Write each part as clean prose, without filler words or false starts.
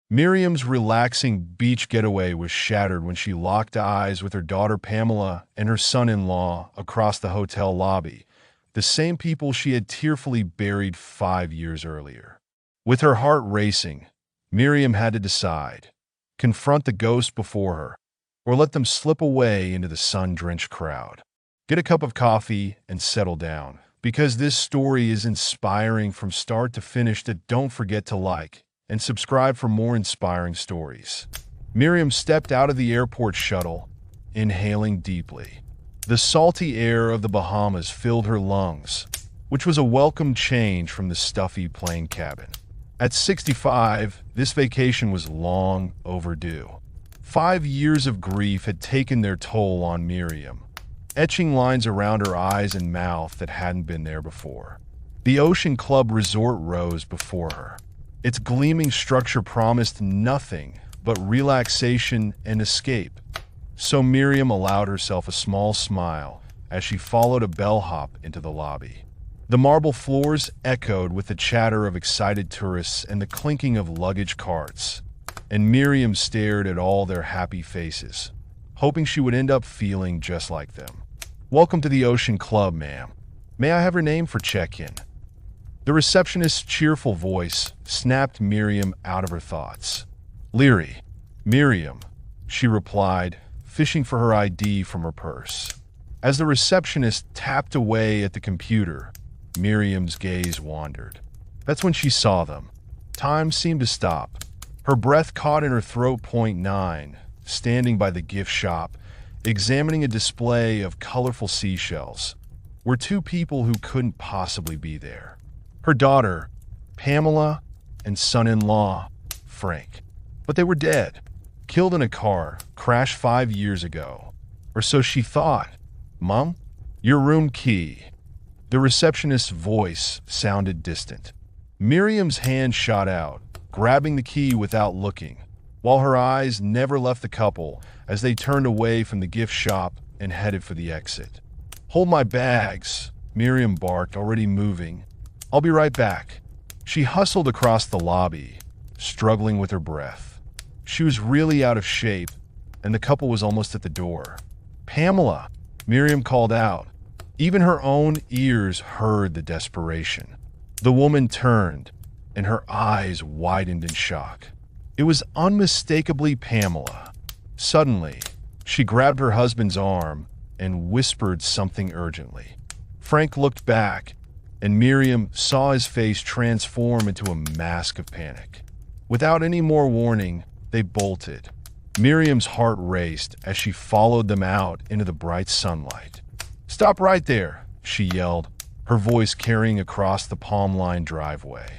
Miriam's relaxing beach getaway was shattered when she locked eyes with her daughter Pamela and her son-in-law across the hotel lobby, the same people she had tearfully buried 5 years earlier. With her heart racing, Miriam had to decide: confront the ghost before her, or let them slip away into the sun-drenched crowd. Get a cup of coffee and settle down, because this story is inspiring from start to finish. Don't forget to like and subscribe for more inspiring stories. Miriam stepped out of the airport shuttle, inhaling deeply. The salty air of the Bahamas filled her lungs, which was a welcome change from the stuffy plane cabin. At 65, this vacation was long overdue. 5 years of grief had taken their toll on Miriam, etching lines around her eyes and mouth that hadn't been there before. The Ocean Club Resort rose before her. Its gleaming structure promised nothing but relaxation and escape. So Miriam allowed herself a small smile as she followed a bellhop into the lobby. The marble floors echoed with the chatter of excited tourists and the clinking of luggage carts, and Miriam stared at all their happy faces, hoping she would end up feeling just like them. "Welcome to the Ocean Club, ma'am. May I have your name for check-in?" The receptionist's cheerful voice snapped Miriam out of her thoughts. "Leary." "Miriam," she replied, fishing for her ID from her purse. As the receptionist tapped away at the computer, Miriam's gaze wandered. That's when she saw them. Time seemed to stop. Her breath caught in her throat. .9, standing by the gift shop, examining a display of colorful seashells, were two people who couldn't possibly be there. Her daughter, Pamela, and son-in-law, Frank. But they were dead, killed in a car crash 5 years ago. Or so she thought. "Mom, your room key." The receptionist's voice sounded distant. Miriam's hand shot out, grabbing the key without looking, while her eyes never left the couple as they turned away from the gift shop and headed for the exit. "Hold my bags," Miriam barked, already moving. "I'll be right back." She hustled across the lobby, struggling with her breath. She was really out of shape, and the couple was almost at the door. "Pamela," Miriam called out. Even her own ears heard the desperation. The woman turned, and her eyes widened in shock. It was unmistakably Pamela. Suddenly, she grabbed her husband's arm and whispered something urgently. Frank looked back, and Miriam saw his face transform into a mask of panic. Without any more warning, they bolted. Miriam's heart raced as she followed them out into the bright sunlight. "Stop right there," she yelled, her voice carrying across the palm-lined driveway.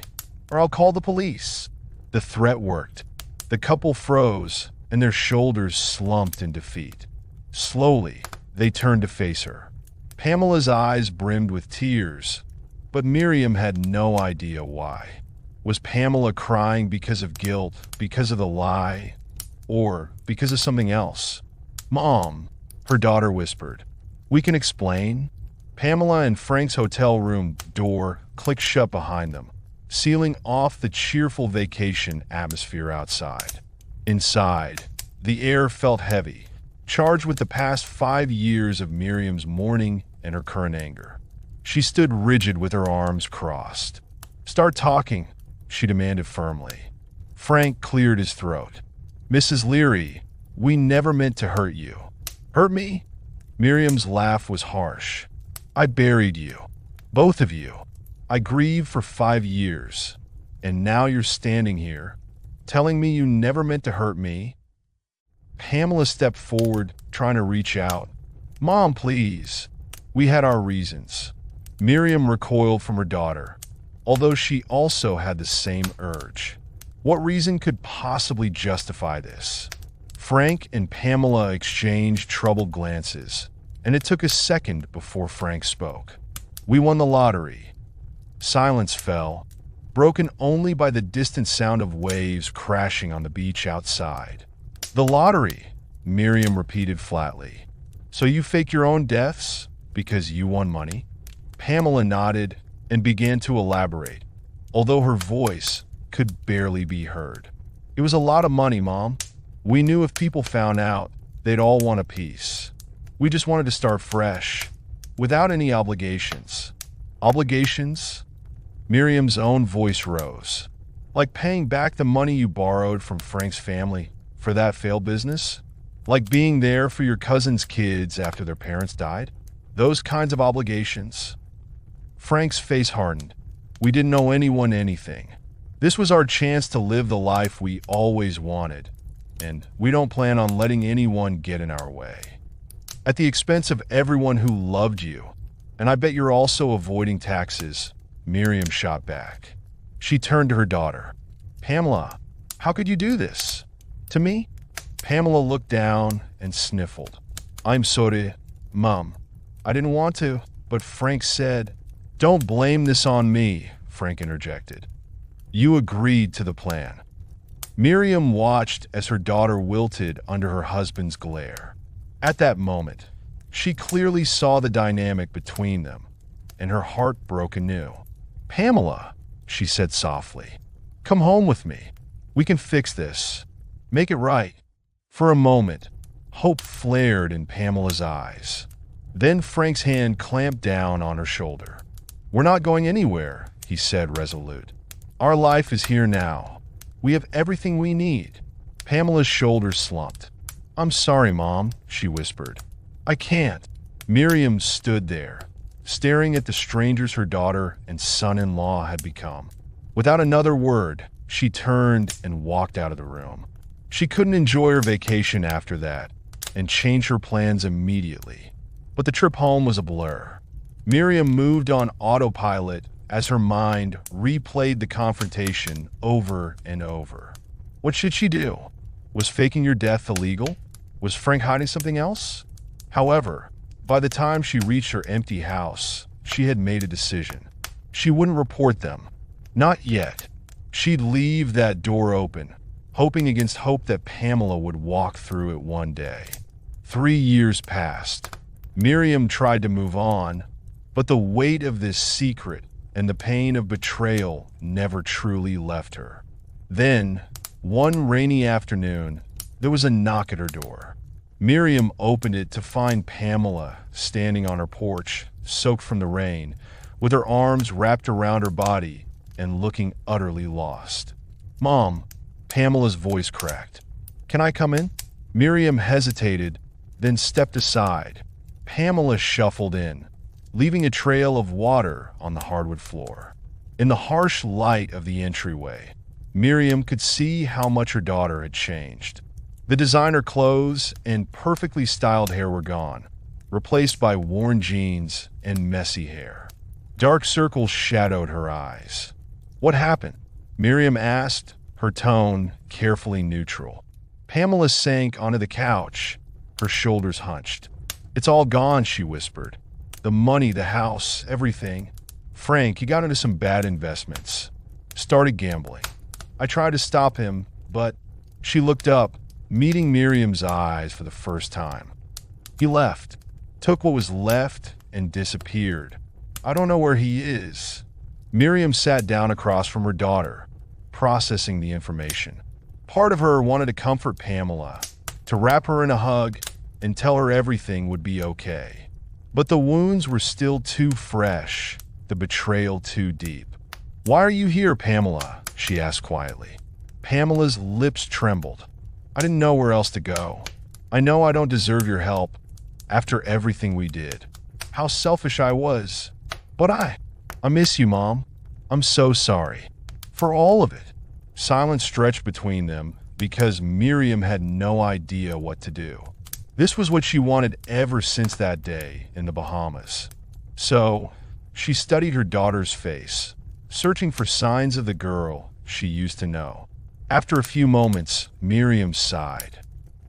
"Or I'll call the police." The threat worked. The couple froze, and their shoulders slumped in defeat. Slowly, they turned to face her. Pamela's eyes brimmed with tears, but Miriam had no idea why. Was Pamela crying because of guilt, because of the lie, or because of something else? "Mom," her daughter whispered. "We can explain." Pamela and Frank's hotel room door clicked shut behind them, sealing off the cheerful vacation atmosphere outside. Inside, the air felt heavy, charged with the past 5 years of Miriam's mourning and her current anger. She stood rigid with her arms crossed. "Start talking," she demanded firmly. Frank cleared his throat. "Mrs. Leary, we never meant to hurt you." "Hurt me?" Miriam's laugh was harsh. "I buried you. Both of you. I grieved for 5 years. And now you're standing here, telling me you never meant to hurt me." Pamela stepped forward, trying to reach out. "Mom, please. We had our reasons." Miriam recoiled from her daughter, although she also had the same urge. What reason could possibly justify this? Frank and Pamela exchanged troubled glances, and it took a second before Frank spoke. "We won the lottery." Silence fell, broken only by the distant sound of waves crashing on the beach outside. "The lottery," Miriam repeated flatly. "So you fake your own deaths because you won money?" Pamela nodded and began to elaborate, although her voice could barely be heard. It was a lot of money, Mom. We knew if people found out, they'd all want a piece. We just wanted to start fresh, without any obligations. Obligations? Miriam's own voice rose. Like paying back the money you borrowed from Frank's family for that failed business? Like being there for your cousin's kids after their parents died? Those kinds of obligations? Frank's face hardened. We didn't owe anyone anything. This was our chance to live the life we always wanted, and we don't plan on letting anyone get in our way. At the expense of everyone who loved you, and I bet you're also avoiding taxes, Miriam shot back. She turned to her daughter. Pamela, how could you do this? To me? Pamela looked down and sniffled. I'm sorry, Mom. I didn't want to, but Frank said. Don't blame this on me, Frank interjected. You agreed to the plan. Miriam watched as her daughter wilted under her husband's glare. At that moment, she clearly saw the dynamic between them, and her heart broke anew. Pamela, she said softly, come home with me. We can fix this. Make it right. For a moment, hope flared in Pamela's eyes. Then Frank's hand clamped down on her shoulder. We're not going anywhere, he said, resolute. Our life is here now. We have everything we need. Pamela's shoulders slumped. I'm sorry, Mom, she whispered. I can't. Miriam stood there, staring at the strangers her daughter and son-in-law had become. Without another word, she turned and walked out of the room. She couldn't enjoy her vacation after that, and changed her plans immediately. But the trip home was a blur. Miriam moved on autopilot as her mind replayed the confrontation over and over. What should she do? Was faking your death illegal? Was Frank hiding something else? However, by the time she reached her empty house, she had made a decision. She wouldn't report them. Not yet. She'd leave that door open, hoping against hope that Pamela would walk through it one day. 3 years passed. Miriam tried to move on, but the weight of this secret and the pain of betrayal never truly left her. Then, one rainy afternoon, there was a knock at her door. Miriam opened it to find Pamela standing on her porch, soaked from the rain, with her arms wrapped around her body and looking utterly lost. Mom, Pamela's voice cracked. Can I come in? Miriam hesitated, then stepped aside. Pamela shuffled in, leaving a trail of water on the hardwood floor. In the harsh light of the entryway, Miriam could see how much her daughter had changed. The designer clothes and perfectly styled hair were gone, replaced by worn jeans and messy hair. Dark circles shadowed her eyes. What happened? Miriam asked, her tone carefully neutral. Pamela sank onto the couch, her shoulders hunched. It's all gone, she whispered. The money, the house, everything. Frank, he got into some bad investments. Started gambling. I tried to stop him, but she looked up, meeting Miriam's eyes for the first time. He left, took what was left, and disappeared. I don't know where he is. Miriam sat down across from her daughter, processing the information. Part of her wanted to comfort Pamela, to wrap her in a hug and tell her everything would be okay. But the wounds were still too fresh, the betrayal too deep. Why are you here, Pamela? She asked quietly. Pamela's lips trembled. I didn't know where else to go. I know I don't deserve your help after everything we did. How selfish I was. But I miss you, Mom. I'm so sorry. For all of it. Silence stretched between them because Miriam had no idea what to do. This was what she wanted ever since that day in the Bahamas. So, she studied her daughter's face, searching for signs of the girl she used to know. After a few moments, Miriam sighed.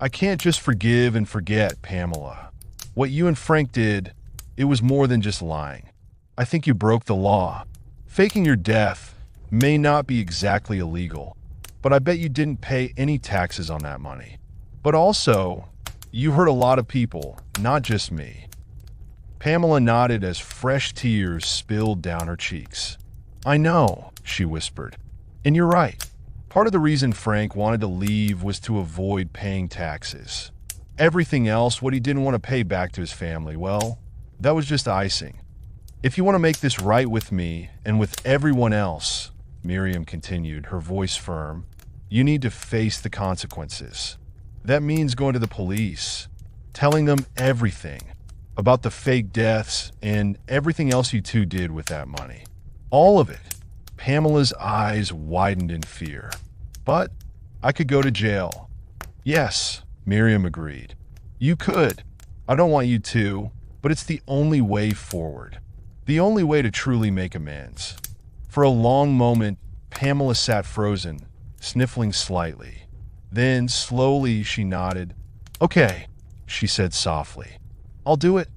I can't just forgive and forget, Pamela. What you and Frank did, it was more than just lying. I think you broke the law. Faking your death may not be exactly illegal, but I bet you didn't pay any taxes on that money. But also, you hurt a lot of people, not just me. Pamela nodded as fresh tears spilled down her cheeks. I know, she whispered. And you're right. Part of the reason Frank wanted to leave was to avoid paying taxes. Everything else, what he didn't want to pay back to his family, well, that was just icing. If you want to make this right with me and with everyone else, Miriam continued, her voice firm, you need to face the consequences. That means going to the police, telling them everything about the fake deaths and everything else you two did with that money. All of it. Pamela's eyes widened in fear. But I could go to jail. Yes, Miriam agreed. You could. I don't want you to, but it's the only way forward. The only way to truly make amends. For a long moment, Pamela sat frozen, sniffling slightly. Then, slowly, she nodded. Okay, she said softly. I'll do it.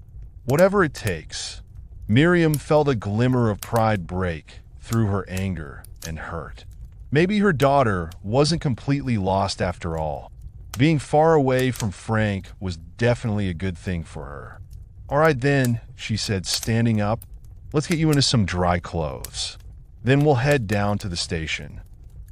Whatever it takes. Miriam felt a glimmer of pride break through her anger and hurt. Maybe her daughter wasn't completely lost after all. Being far away from Frank was definitely a good thing for her. All right then, she said, standing up. Let's get you into some dry clothes. Then we'll head down to the station.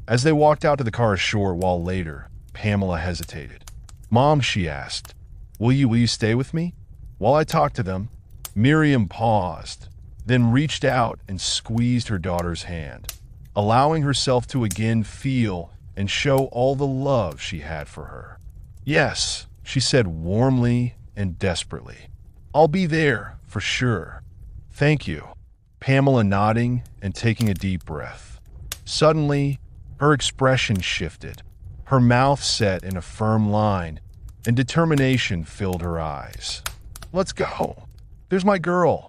As they walked out to the car a short while later, Pamela hesitated. Mom, she asked, will you stay with me? While I talk to them, Miriam paused, then reached out and squeezed her daughter's hand, allowing herself to again feel and show all the love she had for her. Yes, she said warmly and desperately. I'll be there, for sure. Thank you. Pamela nodding and taking a deep breath. Suddenly, her expression shifted. Her mouth set in a firm line, and determination filled her eyes. Let's go. There's my girl.